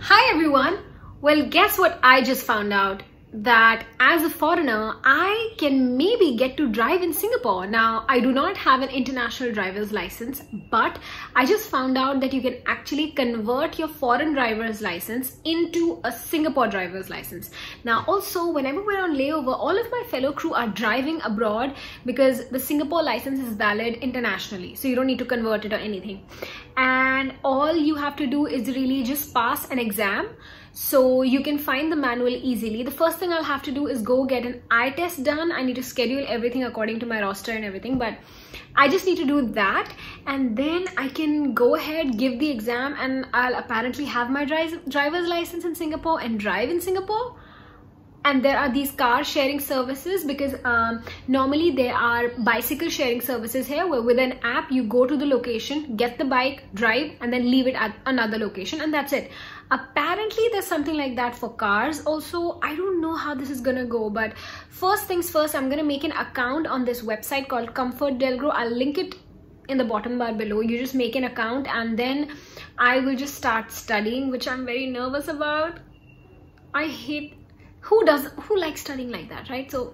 Hi everyone! Well, guess what I just found out? That as a foreigner, I can maybe get to drive in Singapore. Now, I do not have an international driver's license, but I just found out that you can actually convert your foreign driver's license into a Singapore driver's license. Now, also, whenever we're on layover, all of my fellow crew are driving abroad because the Singapore license is valid internationally. So you don't need to convert it or anything. And all you have to do is really just pass an exam. So you can find the manual easily. The first thing I'll have to do is go get an eye test done. I need to schedule everything according to my roster and everything, but I just need to do that, and then I can go ahead, give the exam, and I'll apparently have my driver's license in Singapore and drive in Singapore. And there are these car sharing services because normally there are bicycle sharing services here where with an app you go to the location, get the bike, drive, and then leave it at another location, and that's it. Apparently there's something like that for cars also. I don't know how this is gonna go, but first things first, I'm gonna make an account on this website called ComfortDelGro. I'll link it in the bottom bar below. You just make an account and then I will just start studying, which I'm very nervous about. I hate who likes studying like that, right? So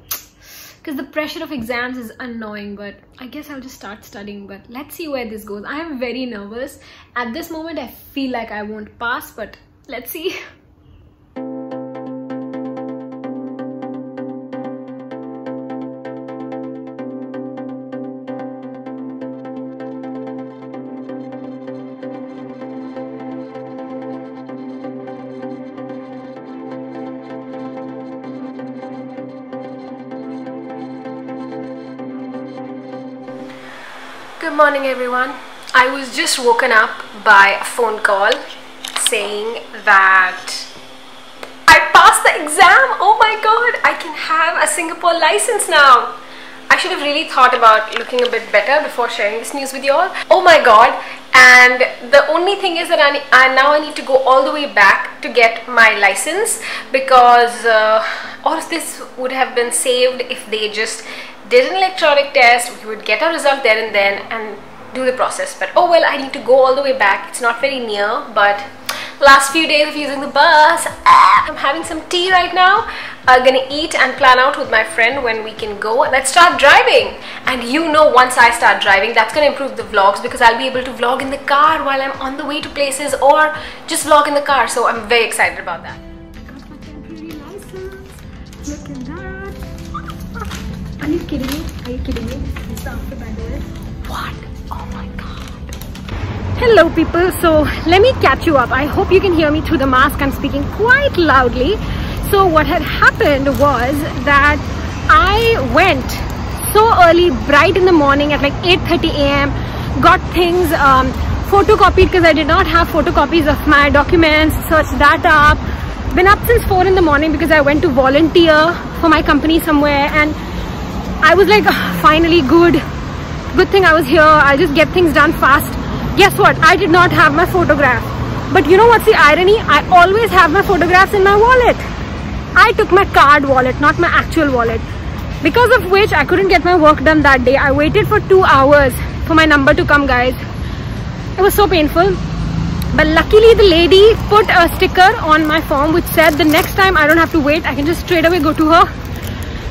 because the pressure of exams is annoying, but I guess I'll just start studying. But let's see where this goes. I am very nervous at this moment. I feel like I won't pass, but let's see. Good morning everyone. I was just woken up by a phone call saying that I passed the exam. Oh my god, I can have a Singapore license now. I should have really thought about looking a bit better before sharing this news with you all. Oh my god, and the only thing is that I need to go all the way back to get my license because all of this would have been saved if they just did an electronic test. We would get a result there and then and do the process, but oh well, I need to go all the way back. It's not very near, but last few days of using the bus, I'm having some tea right now. I'm gonna eat and plan out with my friend when we can go. Let's start driving. And you know, once I start driving, that's gonna improve the vlogs because I'll be able to vlog in the car while I'm on the way to places, or just vlog in the car. So I'm very excited about that. I got my temporary license. Look at that. Are you kidding me? Are you kidding me? This is after my door. What? Oh my god. Hello people, so let me catch you up. I hope you can hear me through the mask. I'm speaking quite loudly. So what had happened was that I went so early, bright in the morning at like 8:30 a.m. got things photocopied because I did not have photocopies of my documents, searched that up. Been up since 4 in the morning because I went to volunteer for my company somewhere, and I was like, oh, finally good thing I was here. I'll just get things done fast. Guess what? I did not have my photograph. But you know what's the irony? I always have my photographs in my wallet. I took my card wallet, not my actual wallet. Because of which I couldn't get my work done that day. I waited for 2 hours for my number to come, guys. It was so painful. But luckily the lady put a sticker on my form which said the next time I don't have to wait. I can just straight away go to her.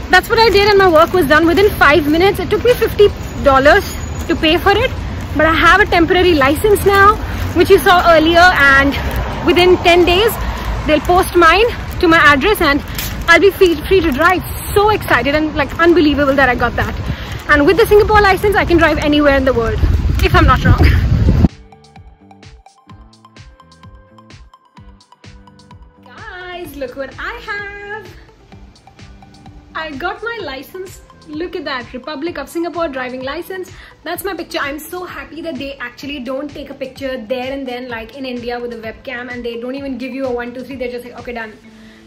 That's what I did, and my work was done within 5 minutes. It took me $50 to pay for it, but I have a temporary license now, which you saw earlier, and within 10 days they'll post mine to my address and I'll be free to drive. So excited and like unbelievable that I got that. And with the Singapore license I can drive anywhere in the world, if I'm not wrong. Guys, look what I have. I got my license. Look at that, Republic of Singapore driving license. That's my picture. I'm so happy that they actually don't take a picture there and then like in India with a webcam, and they don't even give you a 1, 2, 3. They're just like, okay, done.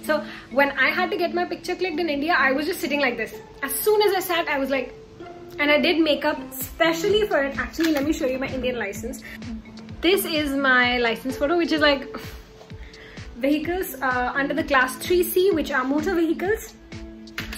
So when I had to get my picture clicked in India, I was just sitting like this. As soon as I sat, I was like, and I did makeup specially for it. Actually, let me show you my Indian license. This is my license photo, which is like vehicles under the class 3C, which are motor vehicles.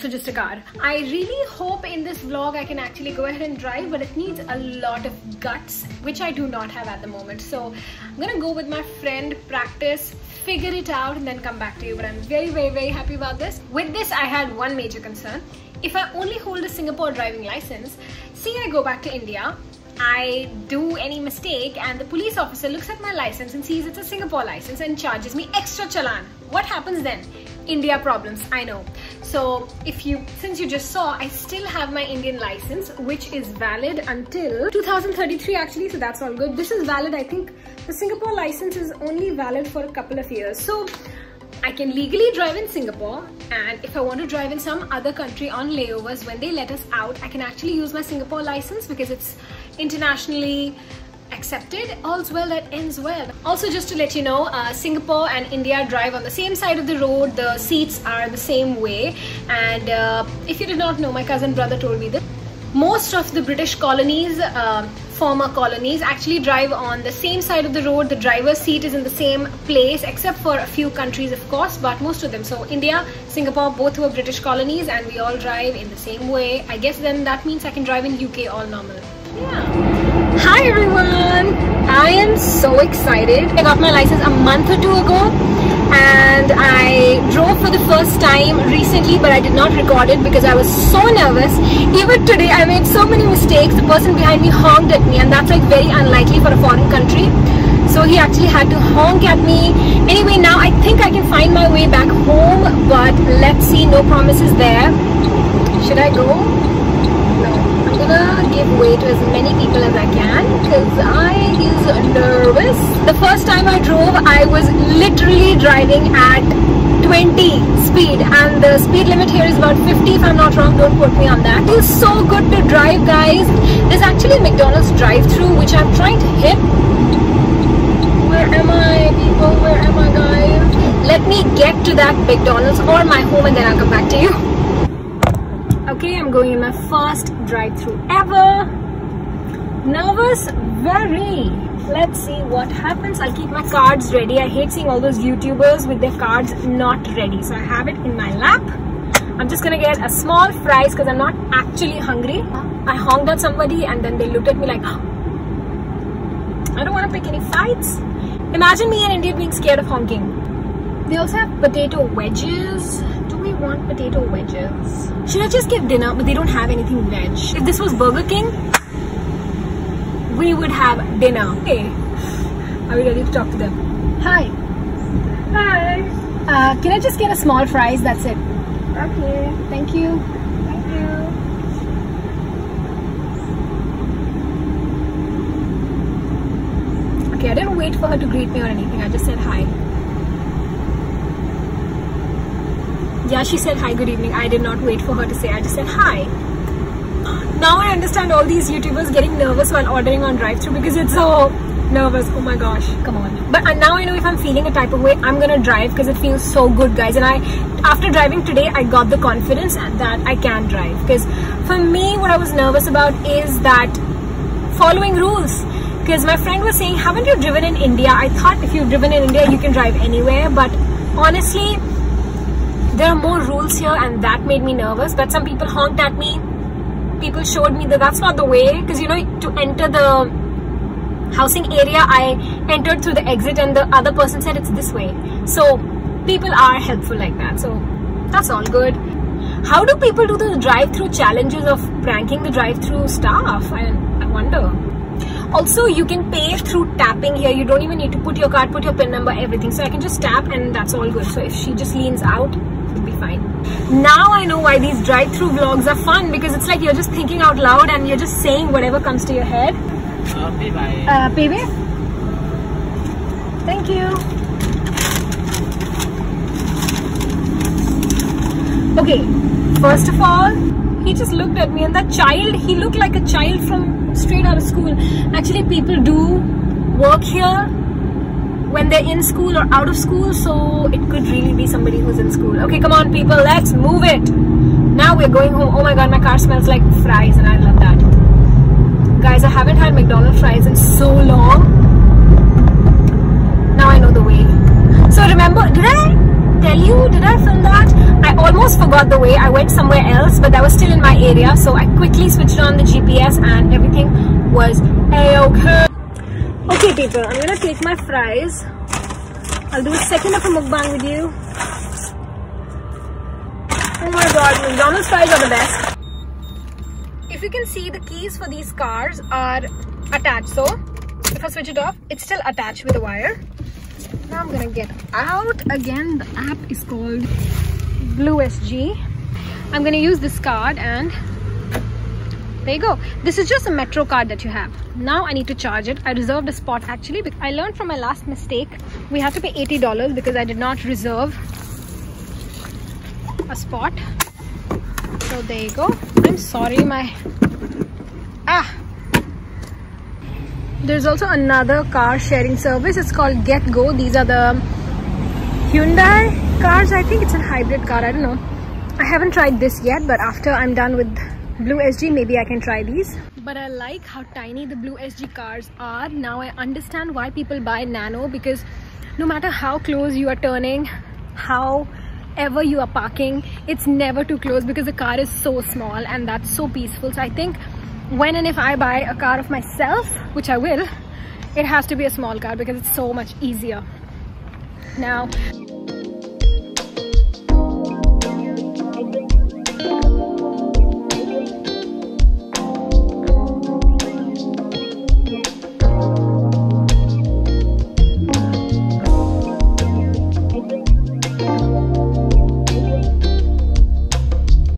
So just a car. I really hope in this vlog I can actually go ahead and drive, but it needs a lot of guts, which I do not have at the moment. So I'm gonna go with my friend, practice, figure it out and then come back to you. But I'm very happy about this. With this, I had one major concern. If I only hold a Singapore driving license, say I go back to India, I do any mistake and the police officer looks at my license and sees it's a Singapore license and charges me extra challan. What happens then? India problems, I know. So since you just saw, I still have my Indian license, which is valid until 2033 actually, so that's all good. This is valid, I think the Singapore license is only valid for a couple of years. So I can legally drive in Singapore, and if I want to drive in some other country on layovers when they let us out, I can actually use my Singapore license because it's internationally accepted. All's well that ends well. Also, just to let you know, Singapore and India drive on the same side of the road. The seats are the same way, and if you did not know, my cousin brother told me this. Most of the British colonies, former colonies, actually drive on the same side of the road. The driver's seat is in the same place, except for a few countries, of course, but most of them. So India, Singapore, both were British colonies, and we all drive in the same way. I guess then that means I can drive in UK all normal. Yeah. Hi everyone! I am so excited. I got my license a month or two ago, and I drove for the first time recently, but I did not record it because I was so nervous. Even today I made so many mistakes. The person behind me honked at me, and that's like very unlikely for a foreign country. So he actually had to honk at me. Anyway, now I think I can find my way back home, but let's see, no promises there. Should I go? No. I'm gonna give way to as many people as I can because I is nervous. The first time I drove, I was literally driving at 20 speed, and the speed limit here is about 50 if I'm not wrong. Don't quote me on that. It is so good to drive, guys. There's actually a McDonald's drive-thru which I'm trying to hit. Where am I, people? Where am I, guys? Let me get to that McDonald's or my home and then I'll come back to you. Okay, I'm going in my first drive-thru ever. Nervous? Very. Let's see what happens. I'll keep my cards ready. I hate seeing all those YouTubers with their cards not ready. So I have it in my lap. I'm just gonna get a small fries because I'm not actually hungry. I honked at somebody and then they looked at me like, oh, I don't want to pick any fights. Imagine me in India being scared of honking. They also have potato wedges. Do we want potato wedges? Should I just get dinner? But they don't have anything veg. If this was Burger King, we would have dinner. Okay. Are we ready to talk to them? Hi. Hi. Can I just get a small fries? That's it. Okay. Thank you. Thank you. Okay, I didn't wait for her to greet me or anything. I just said hi. Yeah, she said hi, good evening. I did not wait for her to say. I just said hi. Now I understand all these YouTubers getting nervous while ordering on drive-thru because it's so nervous. Oh my gosh, come on. But now I know if I'm feeling a type of way, I'm gonna drive because it feels so good, guys. And after driving today, I got the confidence that I can drive. Because for me, what I was nervous about is that following rules. Because my friend was saying, haven't you driven in India? I thought if you've driven in India, you can drive anywhere. But honestly, there are more rules here and that made me nervous. But some people honked at me. People showed me that that's not the way. Because, you know, to enter the housing area, I entered through the exit and the other person said it's this way. So people are helpful like that. So that's all good. How do people do the drive-thru challenges of pranking the drive-thru staff? I wonder. Also, you can pay through tapping here. You don't even need to put your card, put your PIN number, everything. So I can just tap and that's all good. So if she just leans out, it'll be fine. Now I know why these drive-thru vlogs are fun, because it's like you're just thinking out loud and you're just saying whatever comes to your head. Pay by? Thank you. Okay, first of all, he just looked at me and that child, he looked like a child from straight out of school. Actually, people do work here when they're in school or out of school, so it could really be somebody who's in school. Okay, come on people, let's move it. Now we're going home. Oh my god, my car smells like fries and I love that. Guys, I haven't had McDonald's fries in so long. Now I know the way. So remember, did I tell you, did I film that? I almost forgot the way. I went somewhere else, but that was still in my area, so I quickly switched on the GPS and everything was a-okay. Okay people, I'm gonna take my fries I'll do a second of a mukbang with you. Oh my god, McDonald's fries are the best. If you can see, the keys for these cars are attached. So if I switch it off, it's still attached with a wire. Now I'm gonna get out again. The app is called Blue SG. I'm gonna use this card and there you go. This is just a metro card that you have. Now I need to charge it. I reserved a spot actually because I learned from my last mistake. We had to pay $80 because I did not reserve a spot. So there you go. I'm sorry, There's also another car sharing service. It's called GetGo. These are the Hyundai cars. I think it's a hybrid car. I don't know. I haven't tried this yet, but after I'm done with Blue SG, maybe I can try these. But I like how tiny the Blue SG cars are. Now I understand why people buy Nano, because no matter how close you are turning, however you are parking, it's never too close because the car is so small, and that's so peaceful. So I think when and if I buy a car of myself, which I will, it has to be a small car because it's so much easier. Now